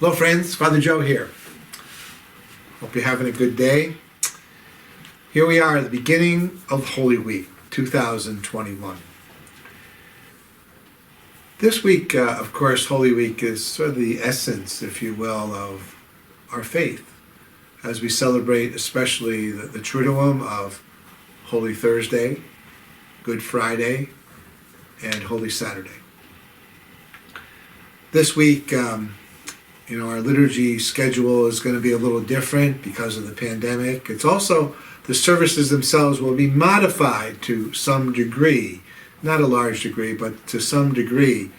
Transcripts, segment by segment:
Hello friends, Father Joe here. Hope you're having a good day. Here we are at the beginning of Holy Week, 2021. This week, of course, Holy Week is sort of the essence, if you will, of our faith as we celebrate especially the Triduum of Holy Thursday, Good Friday, and Holy Saturday. This week, our liturgy schedule is going to be a little different because of the pandemic. It's also, the services themselves will be modified to some degree, not a large degree, but to some degree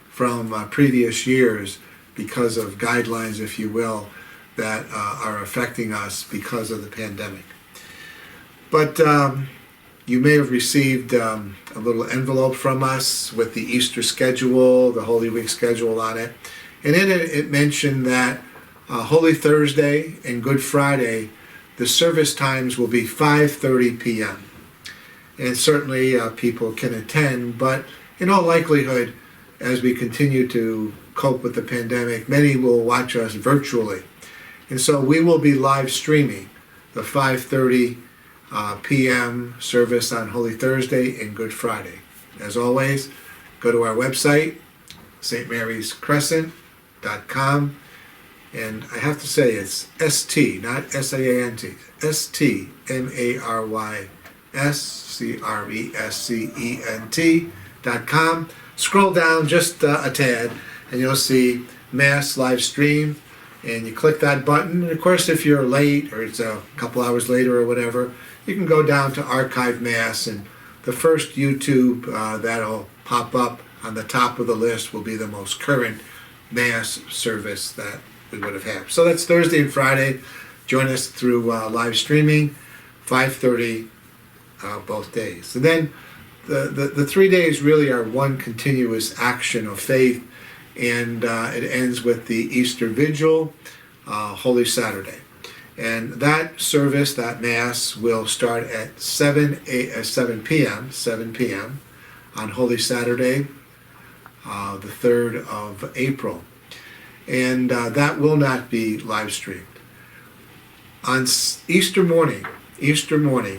from previous years because of guidelines, if you will, that are affecting us because of the pandemic. But you may have received a little envelope from us with the Easter schedule, the Holy Week schedule on it. And in it mentioned that Holy Thursday and Good Friday, the service times will be 5:30 p.m. And certainly people can attend, but in all likelihood, as we continue to cope with the pandemic, many will watch us virtually. And so we will be live streaming the 5:30 p.m. service on Holy Thursday and Good Friday. As always, go to our website, stmaryscrescent.com, and I have to say it's ST, not SAANT, STMARYSCRESCENT.com. Scroll down just a tad and you'll see Mass live stream, and you click that button. And of course, if you're late or it's a couple hours later or whatever, you can go down to Archive Mass, and the first YouTube that'll pop up on the top of the list will be the most current Mass service that we would have had. So that's Thursday and Friday. Join us through live streaming, 5:30 both days. And then the 3 days really are one continuous action of faith, and it ends with the Easter Vigil, Holy Saturday. And that service, that Mass, will start at 7 p.m. on Holy Saturday, the 3rd of April. And that will not be live streamed. On Easter morning,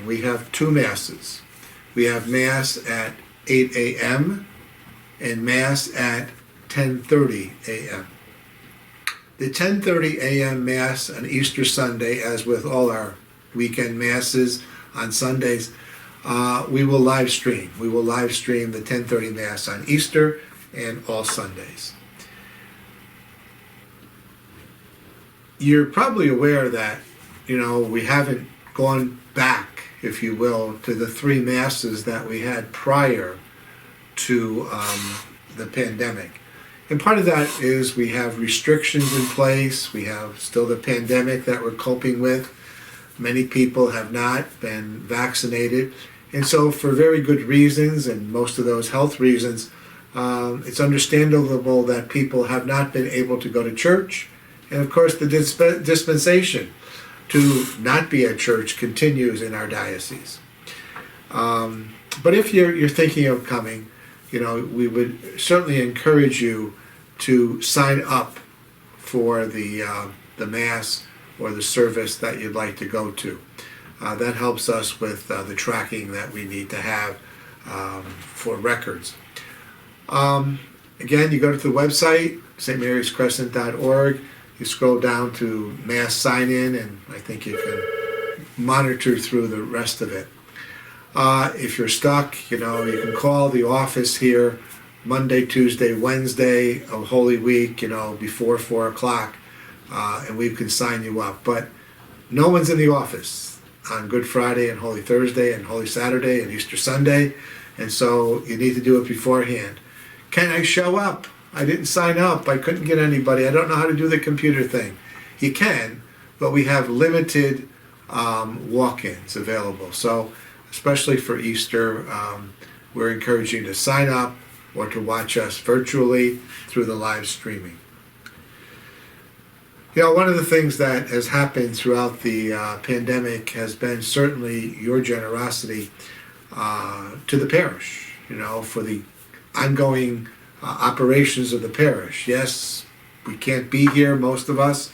we have two Masses. We have Mass at 8 a.m. and Mass at 10:30 a.m. The 10:30 a.m. Mass on Easter Sunday, as with all our weekend Masses on Sundays, we will live stream. We will live stream the 10:30 Mass on Easter and all Sundays. You're probably aware that, we haven't gone back, if you will, to the three Masses that we had prior to the pandemic. And part of that is we have restrictions in place. We have still the pandemic that we're coping with. Many people have not been vaccinated. And so for very good reasons, and most of those health reasons, it's understandable that people have not been able to go to church. And of course, the dispensation to not be at church continues in our diocese. But if you're thinking of coming, we would certainly encourage you to sign up for the Mass or the service that you'd like to go to. That helps us with the tracking that we need to have for records. Again, you go to the website, stmaryscrescent.org. You scroll down to Mass sign-in, and I think you can monitor through the rest of it. If you're stuck, you can call the office here Monday, Tuesday, Wednesday of Holy Week, before 4 o'clock, and we can sign you up. But no one's in the office on Good Friday and Holy Thursday and Holy Saturday and Easter Sunday, and so you need to do it beforehand. Can I show up? I didn't sign up. I couldn't get anybody. I don't know how to do the computer thing. You can, but we have limited walk-ins available. So especially for Easter, we're encouraging you to sign up or to watch us virtually through the live streaming. One of the things that has happened throughout the pandemic has been certainly your generosity to the parish, for the ongoing operations of the parish. Yes, we can't be here, most of us,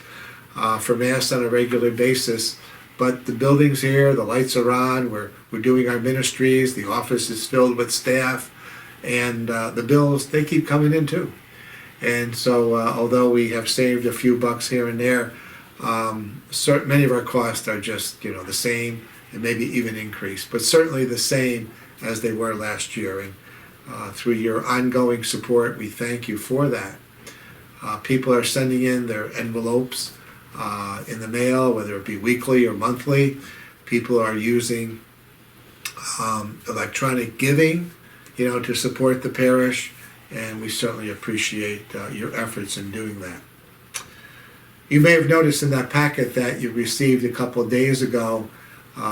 for Mass on a regular basis. But the building's here, the lights are on, we're doing our ministries, the office is filled with staff, and the bills, they keep coming in too. And so although we have saved a few bucks here and there, many of our costs are just the same, and maybe even increased, but certainly the same as they were last year. And through your ongoing support, we thank you for that. People are sending in their envelopes in the mail, whether it be weekly or monthly. People are using electronic giving, to support the parish, and we certainly appreciate your efforts in doing that. You may have noticed in that packet that you received a couple of days ago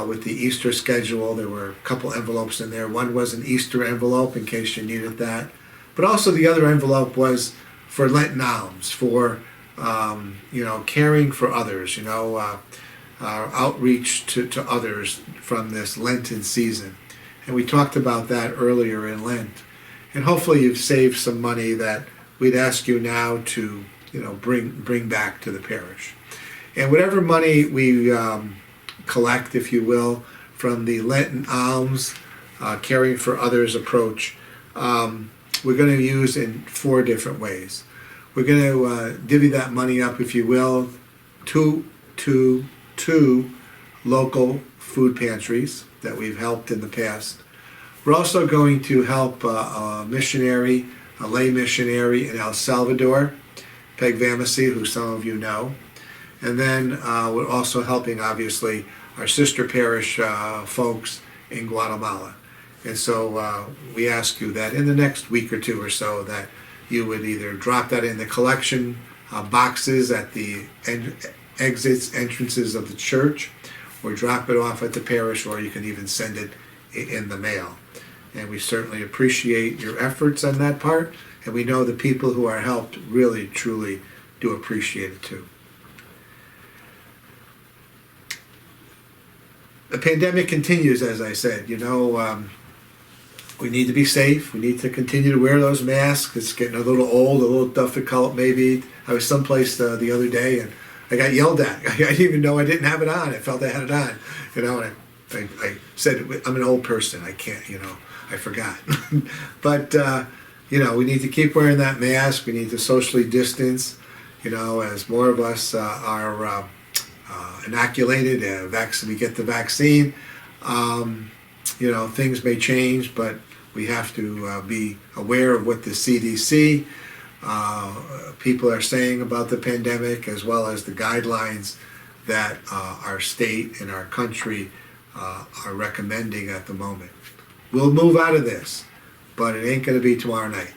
with the Easter schedule. There were a couple envelopes in there. One was an Easter envelope in case you needed that, but also the other envelope was for Lenten alms, for caring for others, our outreach to others from this Lenten season. And we talked about that earlier in Lent. And hopefully you've saved some money that we'd ask you now to bring back to the parish. And whatever money we collect, if you will, from the Lenten alms, caring for others approach, we're going to use in 4 different ways. We're going to divvy that money up, if you will, to two local food pantries that we've helped in the past. We're also going to help a lay missionary in El Salvador, Peg Vamacy, who some of you know. And then we're also helping, obviously, our sister parish folks in Guatemala. And so we ask you that in the next week or 2 or so that you would either drop that in the collection boxes at the entrances of the church, or drop it off at the parish, or you can even send it in the mail. And we certainly appreciate your efforts on that part, and we know the people who are helped really, truly do appreciate it too. The pandemic continues, as I said. We need to be safe. We need to continue to wear those masks. It's getting a little old, a little difficult maybe. I was someplace the other day and I got yelled at. I didn't even know I didn't have it on. I felt I had it on, and I said, I'm an old person. I can't, I forgot. But, we need to keep wearing that mask. We need to socially distance, as more of us are inoculated, we get the vaccine. Things may change, but we have to be aware of what the CDC people are saying about the pandemic, as well as the guidelines that our state and our country are recommending at the moment. We'll move out of this, but it ain't going to be tomorrow night.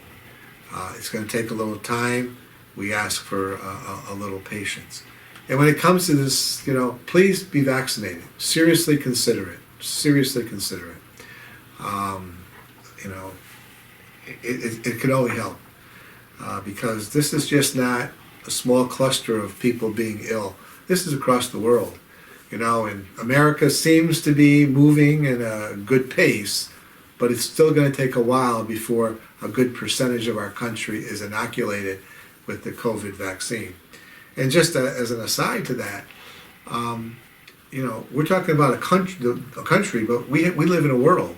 It's going to take a little time. We ask for a little patience. And when it comes to this, please be vaccinated. Seriously consider it. Seriously consider it. It could only help because this is just not a small cluster of people being ill. This is across the world, and America seems to be moving at a good pace, but it's still going to take a while before a good percentage of our country is inoculated with the COVID vaccine. And just as an aside to that, we're talking about a country, but we live in a world.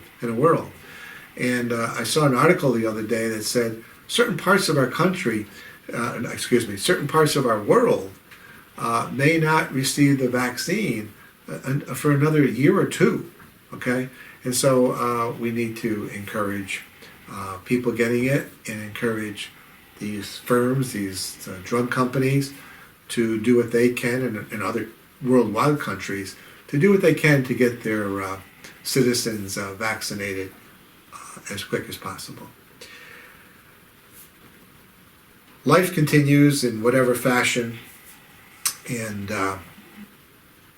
And I saw an article the other day that said certain parts of our country, certain parts of our world may not receive the vaccine for another year or 2, okay? And so we need to encourage people getting it and encourage these firms, these drug companies to do what they can in other worldwide countries to do what they can to get their citizens vaccinated as quick as possible. Life continues in whatever fashion, and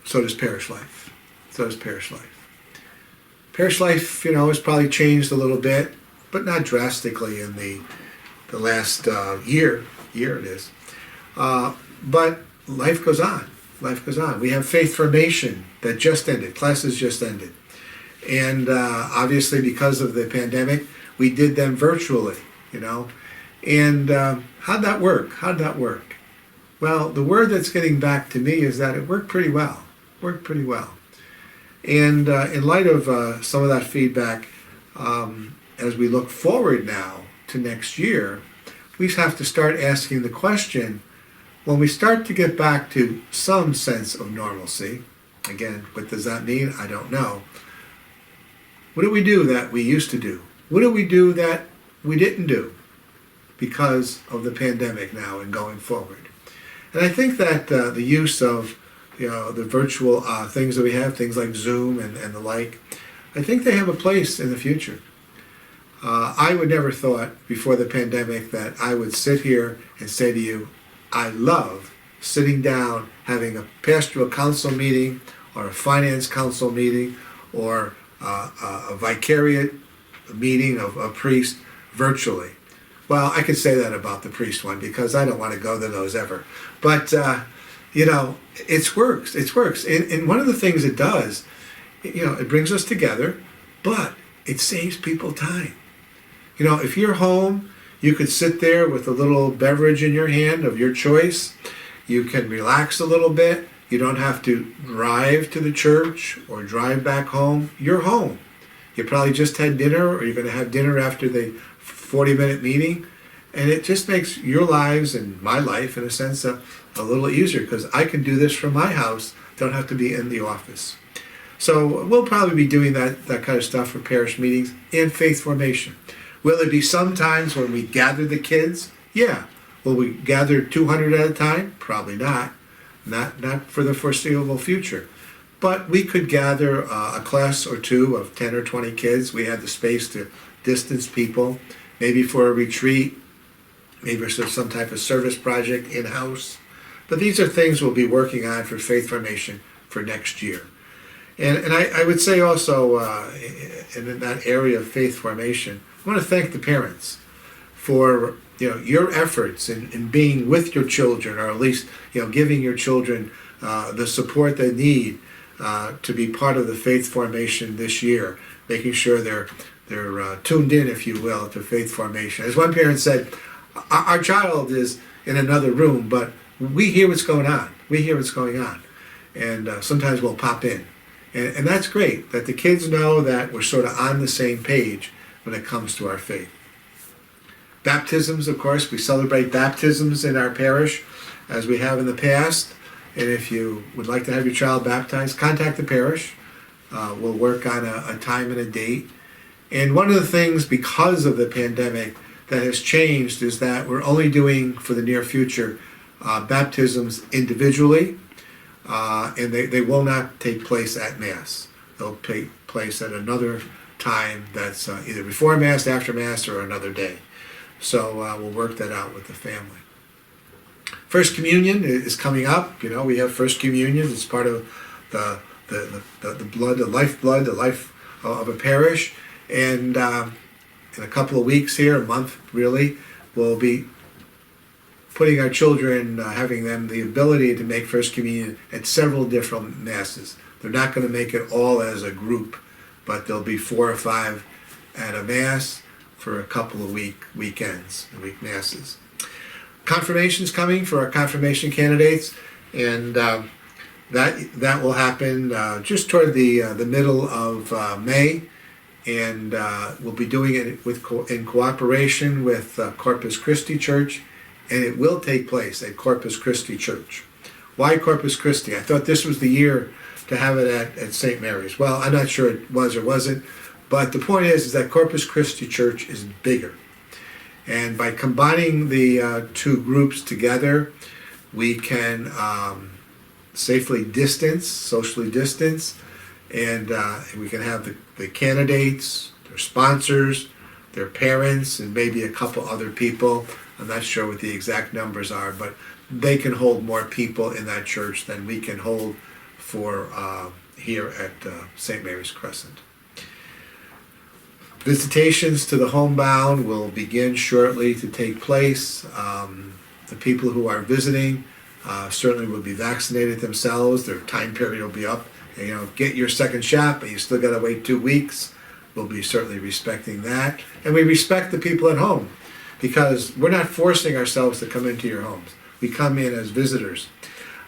so does Parish Life. Parish Life, has probably changed a little bit, but not drastically in the last year it is. But life goes on. We have Faith Formation that just ended. Classes just ended. And obviously because of the pandemic, we did them virtually, And how'd that work? Well, the word that's getting back to me is that it worked pretty well. Worked pretty well. And in light of some of that feedback, as we look forward now to next year, we have to start asking the question, when we start to get back to some sense of normalcy, again, what does that mean? I don't know. What do we do that we used to do? What do we do that we didn't do because of the pandemic now and going forward? And I think that the use of the virtual things that we have, things like Zoom and the like, I think they have a place in the future. I would never thought before the pandemic that I would sit here and say to you, I love sitting down, having a pastoral council meeting or a finance council meeting or a vicariate meeting of a priest virtually. Well, I could say that about the priest one because I don't want to go to those ever. But, it works. It works. And one of the things it does, it brings us together, but it saves people time. If you're home, you could sit there with a little beverage in your hand of your choice. You can relax a little bit. You don't have to drive to the church or drive back home. You're home. You probably just had dinner or you're going to have dinner after the 40-minute meeting. And it just makes your lives and my life, in a sense, a little easier because I can do this from my house. Don't have to be in the office. So we'll probably be doing that kind of stuff for parish meetings and faith formation. Will there be some times when we gather the kids? Yeah. Will we gather 200 at a time? Probably not. Not for the foreseeable future. But we could gather a class or two of 10 or 20 kids. We have the space to distance people, maybe for a retreat, maybe for some type of service project in-house. But these are things we'll be working on for faith formation for next year. And I would say also in that area of faith formation, I want to thank the parents for your efforts in being with your children, or at least giving your children the support they need to be part of the faith formation this year, making sure they're tuned in, if you will, to faith formation. As one parent said, our child is in another room, but we hear what's going on. We hear what's going on, and sometimes we'll pop in, and that's great that the kids know that we're sort of on the same page when it comes to our faith. Baptisms, of course, we celebrate baptisms in our parish as we have in the past. And if you would like to have your child baptized, contact the parish. We'll work on a time and a date. And one of the things, because of the pandemic, that has changed is that we're only doing, for the near future, baptisms individually, and they will not take place at Mass. They'll take place at another time that's either before Mass, after Mass, or another day. So we'll work that out with the family. First Communion is coming up. We have First Communion. It's part of the blood, the lifeblood, the life of a parish. And in a couple of weeks here, a month really, we'll be putting our children, having them the ability to make First Communion at several different Masses. They're not going to make it all as a group, but there'll be 4 or 5 at a Mass for a couple of week Masses. Confirmation's coming for our confirmation candidates, and that will happen just toward the middle of May, and we'll be doing it in cooperation with Corpus Christi Church, and it will take place at Corpus Christi Church. Why Corpus Christi? I thought this was the year to have it at St. Mary's. Well, I'm not sure it was or wasn't, but the point is that Corpus Christi Church is bigger. And by combining the two groups together, we can safely socially distance, and we can have the candidates, their sponsors, their parents, and maybe a couple other people. I'm not sure what the exact numbers are, but they can hold more people in that church than we can hold for here at St. Mary's Crescent. Visitations to the homebound will begin shortly to take place. The people who are visiting certainly will be vaccinated themselves. Their time period will be up. And, get your second shot, but you still got to wait 2 weeks. We'll be certainly respecting that. And we respect the people at home, because we're not forcing ourselves to come into your homes. We come in as visitors.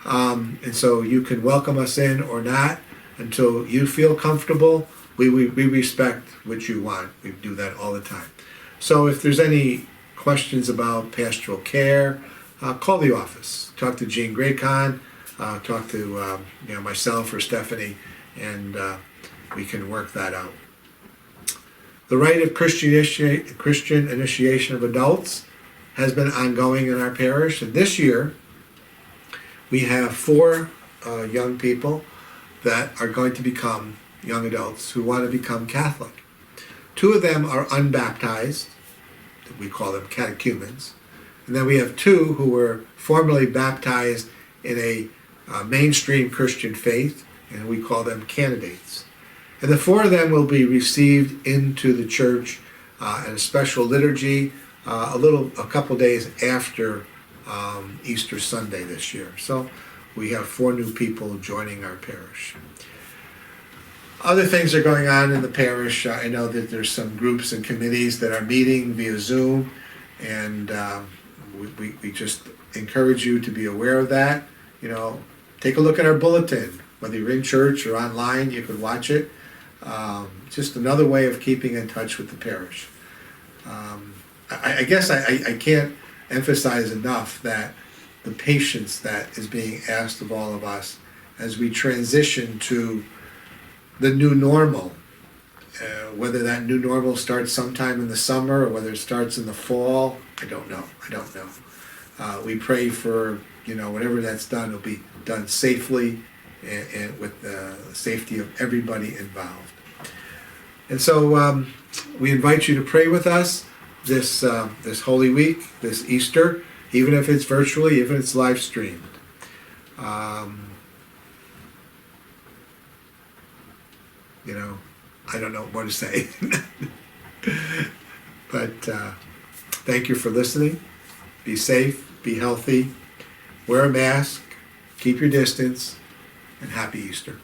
And so you can welcome us in or not until you feel comfortable. We respect what you want. We do that all the time. So if there's any questions about pastoral care, call the office. Talk to Jean Graycon, talk to myself or Stephanie, and we can work that out. The rite of Christian initiation of adults has been ongoing in our parish, and this year we have 4 young people that are going to become young adults who want to become Catholic. 2 of them are unbaptized, we call them catechumens, and then we have 2 who were formerly baptized in a mainstream Christian faith, and we call them candidates. And the 4 of them will be received into the church in a special liturgy a couple days after Easter Sunday this year. So we have 4 new people joining our parish. Other things are going on in the parish. I know that there's some groups and committees that are meeting via Zoom, and we just encourage you to be aware of that. Take a look at our bulletin. Whether you're in church or online, you could watch it. Just another way of keeping in touch with the parish. I guess I can't emphasize enough that the patience that is being asked of all of us as we transition to the new normal, whether that new normal starts sometime in the summer or whether it starts in the fall, I don't know. We pray for, whatever that's done will be done safely and with the safety of everybody involved. And so we invite you to pray with us this Holy Week, this Easter, even if it's virtually, even if it's live streamed. I don't know what to say. But thank you for listening. Be safe, be healthy, wear a mask, keep your distance, and happy Easter.